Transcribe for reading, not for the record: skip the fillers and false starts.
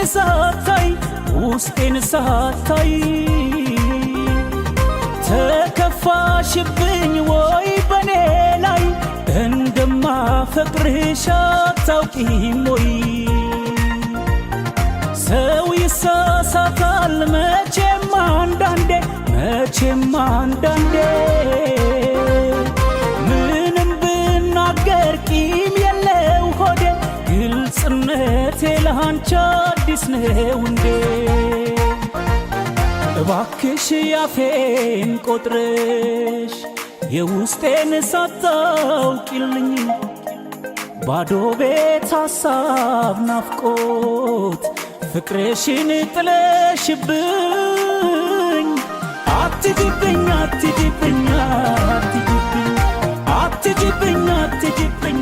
ሳታይ ውስጤን ሳታይ ተከፋሽብኝ ወይ በኔ ላይ እንደማፈቅርሽ አታውቂም ወይ ሰው ይሳሳታል መቼም አንዳንዴ ምንም ብናገር ቂም የለው ሆዴ ግልጽነቴ ለአንቺ አዲስ ነው እንዴ እባክሽ ያፌን ቆጥረሽ የውስጤን ሳታውቂልኝ ባዶ ቤት ሐሳብ ናፍቆት ፍቅርሽን ጥለሽብኝ አትጅብኝ አትጅብኝ አትጅብኝ አትጅብኝ አትጅብኝ